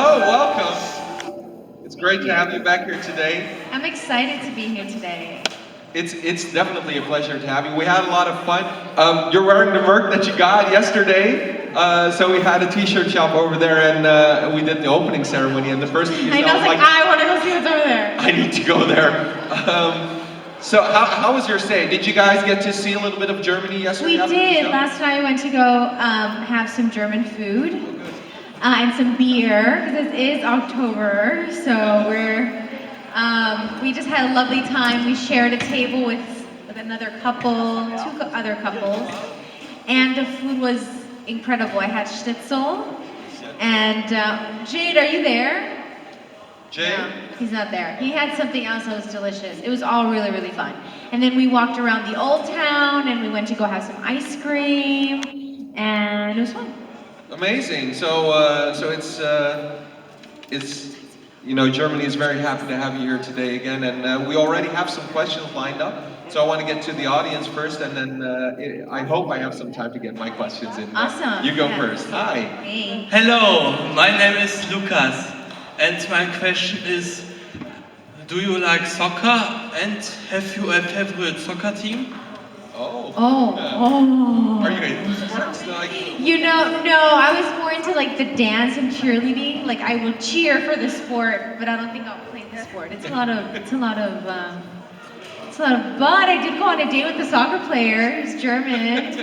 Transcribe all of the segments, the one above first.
Hello, welcome. It's great to have you back here today. I'm excited to be here today. It's definitely a pleasure to have you. We had a lot of fun. You're wearing the merch that you got yesterday. So we had a t-shirt shop over there and we did the opening ceremony and the first thing you I said, know, I was like, I want to go see what's over there. I need to go there. So how was your stay? Did you guys get to see a little bit of Germany yesterday? We did. Last night I went to go have some German food and some beer because it is October. So we just had a lovely time. We shared a table with another couple, other couples, and the food was incredible. I had schnitzel, and Jade, are you there? Jay? No, he's not there. He had something else that was delicious. It was all really, really fun. And then we walked around the old town, and we went to go have some ice cream, and it was fun. Amazing. So it's Germany is very happy to have you here today again, and we already have some questions lined up. So I want to get to the audience first, and then I hope I have some time to get my questions in. Awesome. You go first. Hi. Hey. Hello, my name is Lucas, and my question is, do you like soccer, and have you a favorite soccer team? Are you like? No, I was more into like the dance and cheerleading. Like I will cheer for the sport, but I don't think I'll play the sport. It's a lot of but I did go on a date with the soccer player who's German.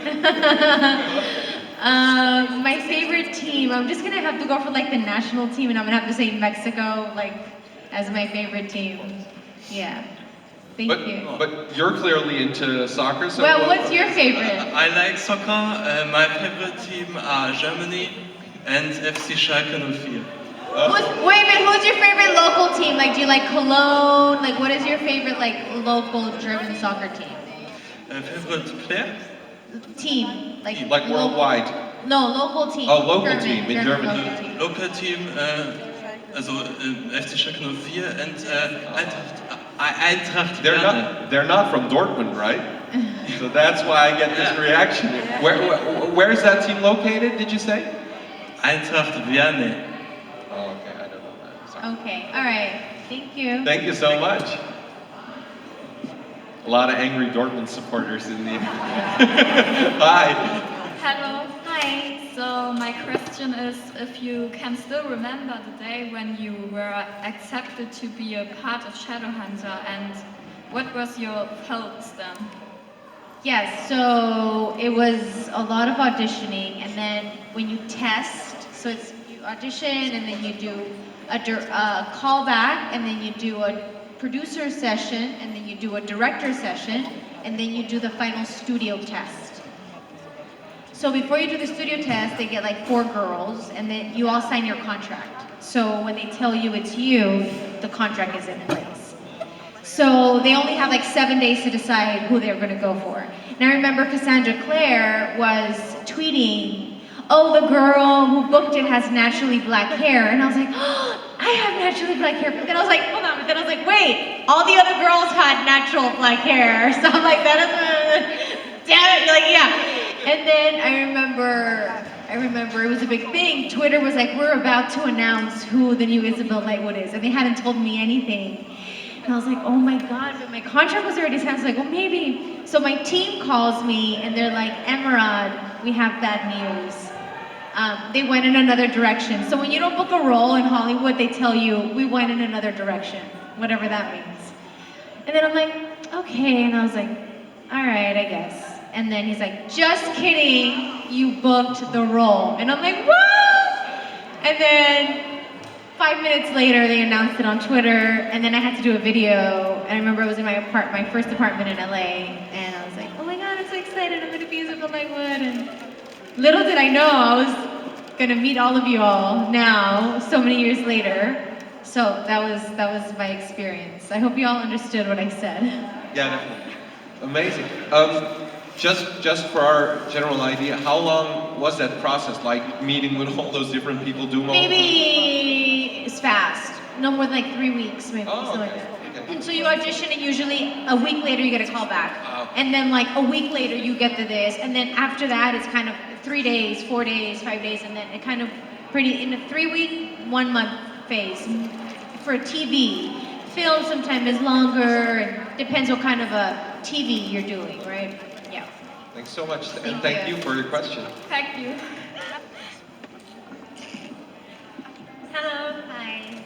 My favorite team, I'm just gonna have to go for like the national team, and I'm gonna have to say Mexico like as my favorite team. Yeah. Thank you. But you're clearly into soccer, so. Well, what's your favorite? I like soccer. My favorite team are Germany and FC Schalke 04. Who's your favorite local team? Like, do you like Cologne? Like, what is your favorite like local German soccer team? Favorite player? Team, like worldwide. No, local team. Oh, local team in Germany. Local team, also FC Schalke 04 and Eintracht. They're not from Dortmund, right? So that's why I get this reaction. Where's that team located? Did you say? Eintracht Vierne. Oh, okay, I don't know that. Sorry. Okay, all right. Thank you. Thank you so much. A lot of angry Dortmund supporters in the. Hi. Hello. Hi. So my question is if you can still remember the day when you were accepted to be a part of Shadowhunter and what was your thoughts then? Yes, so it was a lot of auditioning, and then when you test, so it's you audition and then you do a callback, and then you do a producer session, and then you do a director session, and then you do the final studio test. So before you do the studio test, they get like 4 girls, and then you all sign your contract. So when they tell you it's you, the contract is in place. So they only have like 7 days to decide who they're going to go for. And I remember Cassandra Clare was tweeting, "Oh, the girl who booked it has naturally black hair," and I was like, "Oh, I have naturally black hair." But then I was like, hold on. But then I was like, wait, all the other girls had natural black hair. So I'm like, that is, damn it. You're like, yeah. And then I remember it was a big thing. Twitter was like, we're about to announce who the new Isabel Lightwood is. And they hadn't told me anything. And I was like, oh my God, but my contract was already signed. I was like, well, maybe. So my team calls me and they're like, Emeraude, we have bad news. They went in another direction. So when you don't book a role in Hollywood, they tell you, we went in another direction, whatever that means. And then I'm like, okay. And I was like, all right, I guess. And then he's like, just kidding, you booked the role. And I'm like, what? And then 5 minutes later, they announced it on Twitter, and then I had to do a video. And I remember I was in my first apartment in LA, and I was like, oh my God, I'm so excited, I'm gonna be Isabel Lightwood. And little did I know I was gonna meet all of you all now, so many years later. So that was my experience. I hope you all understood what I said. Yeah, definitely. Amazing. Just for our general idea, how long was that process? Like meeting with all those different people, doing all. Maybe it's fast. No more than like 3 weeks, maybe something like that. Okay. And so you audition, and usually a week later you get a call back, and then like a week later you get the this, and then after that it's kind of 3 days, 4 days, 5 days, and then it kind of pretty in a 3-week, 1-month phase. For TV, film sometimes is longer. It depends what kind of a TV you're doing, right? Yeah. Thanks so much, and thank you for your question. Thank you. Hello. Hi.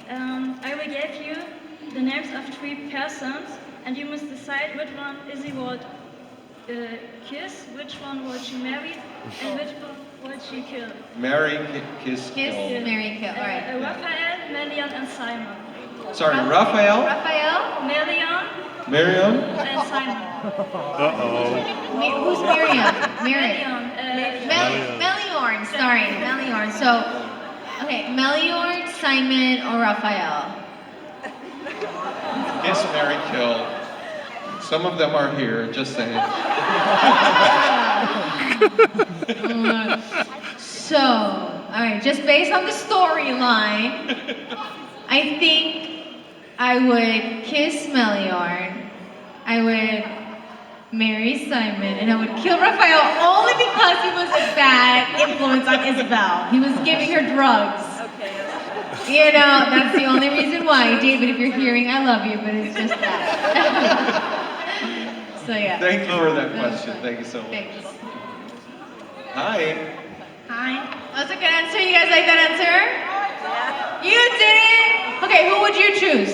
I will give you the names of 3 persons, and you must decide which one Izzy would kiss, which one would she marry, and which one would she kill. Marry, kiss, Kiss, kill. marry, kill. All right. Raphael, Melian, and Simon. Sorry, Raphael, Raphael. Melian Miriam. and Simon. Who's Miriam? Melian. Meliorn. Sorry, Meliorn. So, okay, Meliorn, Simon, or Raphael. Kiss, marry, kill. Some of them are here, just saying. So, all right, just based on the storyline, I think I would kiss Meliorn, I would marry Simon, and I would kill Raphael only because he was a bad influence on Isabel. He was giving her drugs. You know, that's the only reason why. David, if you're hearing, I love you, but it's just that. So yeah. Thank you for that question. Thank you so much. Thanks. Hi. Hi. That's a good answer. You guys like that answer? You did it? Okay, who would you choose?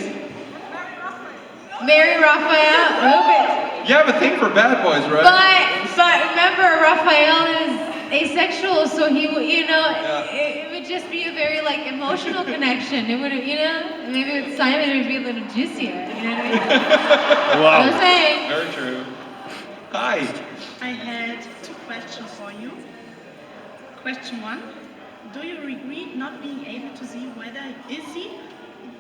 Marry Raphael? You have a thing for bad boys, right? But remember, Raphael is asexual, so he would, you know, Yeah. it would just be a very like emotional connection. It would, you know, maybe with Simon it would be a little juicier. You know what I mean? Wow. I'm saying. Very true. Hi. I had 2 questions for you. Question 1. Do you regret not being able to see whether Izzy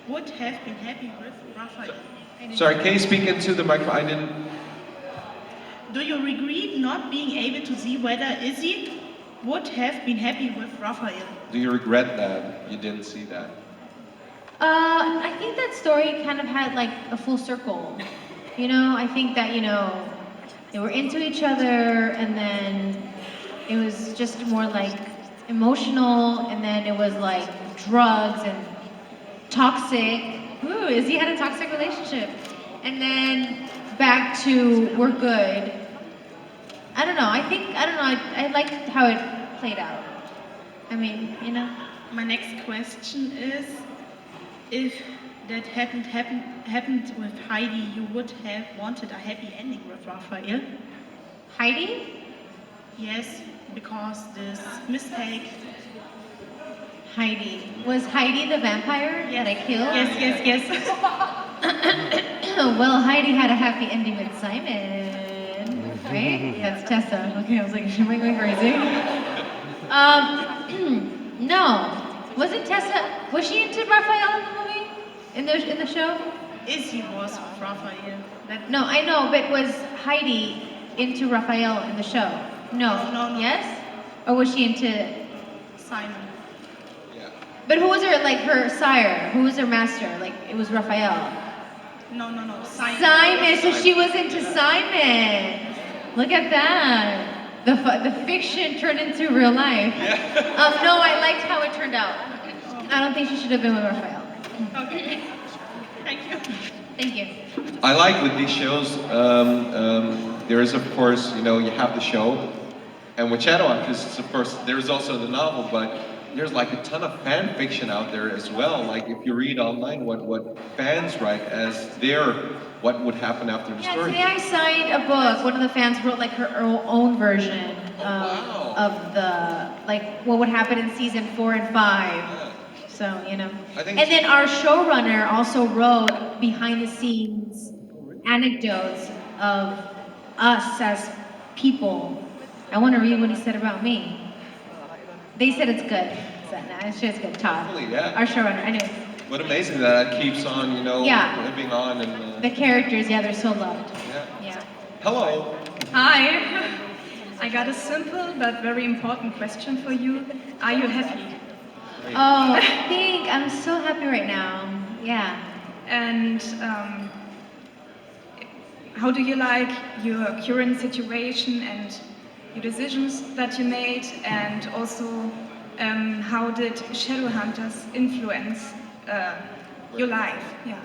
would have been happy with Raphael? Sorry, can you speak into the microphone? I didn't. Do you regret not being able to see whether Izzy would have been happy with Raphael? Do you regret that you didn't see that? I think that story kind of had like a full circle. You know, I think that, you know, they were into each other and then it was just more like emotional and then it was like drugs and toxic. Ooh, Izzy had a toxic relationship. And then back to we're good. I don't know, I liked how it played out. I mean, you know. My next question is, if that hadn't happened with Heidi, you would have wanted a happy ending with Raphael? Heidi? Yes, because this mistake. Heidi. Was Heidi the vampire that I killed? Yes. Well, Heidi had a happy ending with Simon, right? That's Tessa. Okay, I was like, am I going crazy? No. Wasn't Tessa, was she into Raphael in the movie? In the show? Izzy was with Raphael. No, I know, but was Heidi into Raphael in the show? No. No. Yes? Or was she into... Simon. Yeah. But who was her sire? Who was her master? Like, it was Raphael. No. Simon. Simon, so she was into Simon. Look at that. The fiction turned into real life. Yeah. No, I liked how it turned out. I don't think she should have been with Raphael. Okay. Thank you. Thank you. I like with these shows, there is of course, you know, you have the show, and with Shadow Actresses, of course, there's also the novel, but there's like a ton of fan fiction out there as well. Like if you read online what fans write as what would happen after the Yeah, story. today I signed a book. One of the fans wrote like her own version Wow. of the, like what would happen in season 4 and 5. Yeah. So, you know. I think And then our showrunner also wrote behind the scenes anecdotes of us as people. I want to read what he said about me. They said it's good. So, no, it's just good. Todd. Really, yeah. Our showrunner. I know. What amazing that it keeps on, you know, Yeah. living on and. The characters, yeah, they're so loved. Yeah. Yeah. Hello. Hi. I got a simple but very important question for you. Are you happy? Oh, I think I'm so happy right now. Yeah. And how do you like your current situation and your decisions that you made? And also, how did Shadowhunters influence your life? Yeah.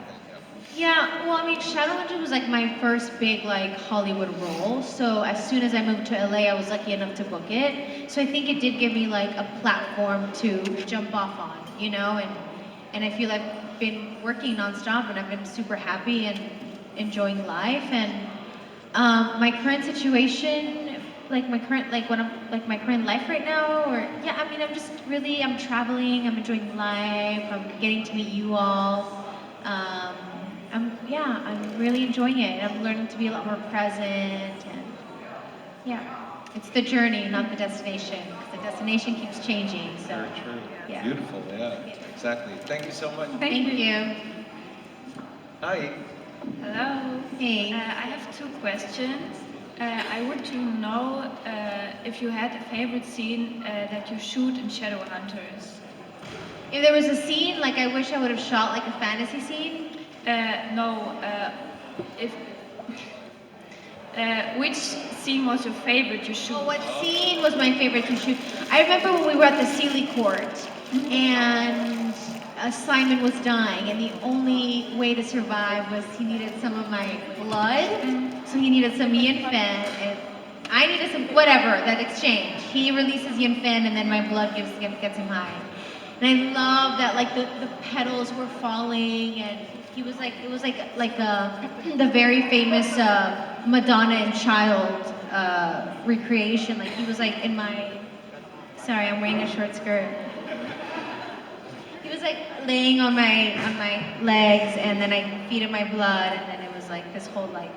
Yeah, well, I mean, Shadowhunter was like my first big like Hollywood role. So as soon as I moved to LA, I was lucky enough to book it. So I think it did give me like a platform to jump off on, you know, and I feel I've been working nonstop and I've been super happy and enjoying life. And my current situation, like my current like what I'm like my current life right now, or yeah, I mean, I'm traveling, I'm enjoying life, I'm getting to meet you all. I'm really enjoying it. I'm learning to be a lot more present, and yeah, it's the journey, not the destination. 'Cause the destination keeps changing. So Very true. yeah. Beautiful, yeah, exactly. Thank you so much. Thank you. Hi. Hello. Hey. I have two questions. I want to know if you had a favorite scene that you shoot in Shadowhunters. If there was a scene, like I wish I would have shot like a fantasy scene. No, if which scene was your favorite you shoot? Oh, what scene was my favorite to shoot? I remember when we were at the Sealy Court and Simon was dying, and the only way to survive was he needed some of my blood. So he needed some yin fen, and I needed some whatever that exchange. He releases yin fen, and then my blood gets him high. And I love that, like the petals were falling, and he was like, it was like the very famous Madonna and Child recreation. Like he was like in my, sorry, I'm wearing a short skirt. He was like laying on my legs, and then I feed him my blood, and then it was like this whole like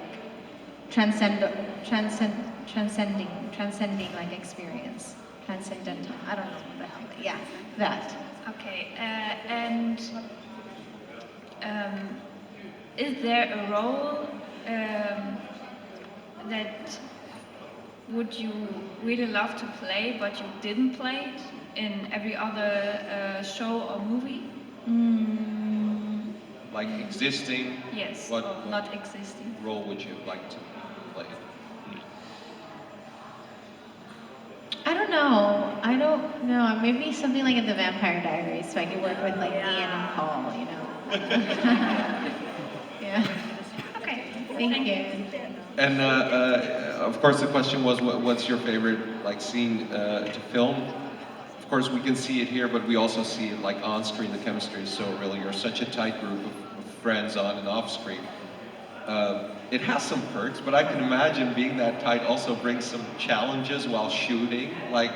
transcending like experience, transcendental. I don't know what the hell, but yeah, that. Okay, and is there a role that would you really love to play but you didn't play it in every other show or movie? Like existing. Yes, What, or what not existing. role would you like to play? I don't know. I don't know. Maybe something like in the Vampire Diaries, so I could work with like Ian and Paul. You know. Yeah. Okay, Thank you. And of course, the question was, what's your favorite like scene to film? Of course, we can see it here, but we also see it like on screen. The chemistry is so real. You're such a tight group of friends on and off screen. It has some perks, but I can imagine being that tight also brings some challenges while shooting. Like,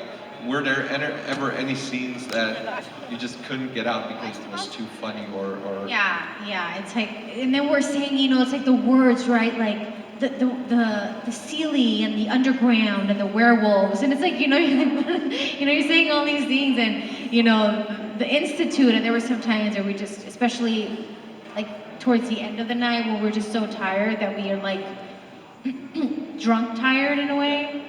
were there ever any scenes that you just couldn't get out because it was too funny or Yeah. It's like, and then we're saying, you know, it's like the words, right? Like the Sealy and the underground and the werewolves, and it's like, you know, you're saying all these things, and you know, the Institute, and there were some times where we just, especially like towards the end of the night when we're just so tired that we are like drunk tired in a way.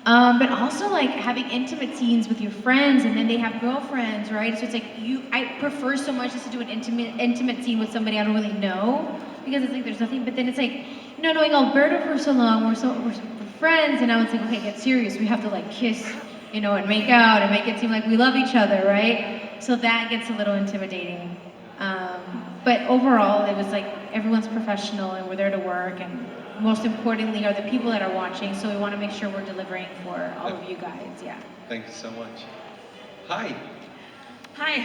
But also like having intimate scenes with your friends, and then they have girlfriends, right? So it's like I prefer so much just to do an intimate scene with somebody I don't really know, because it's like there's nothing. But then it's like, you know, knowing Alberto for so long, we're friends, and now it's like, okay, get serious. We have to like kiss, you know, and make out and make it seem like we love each other, right? So that gets a little intimidating. But overall, it was like everyone's professional and we're there to work, and most importantly are the people that are watching, so we want to make sure we're delivering for all of you guys. Yeah. Thank you so much. Hi. Hi.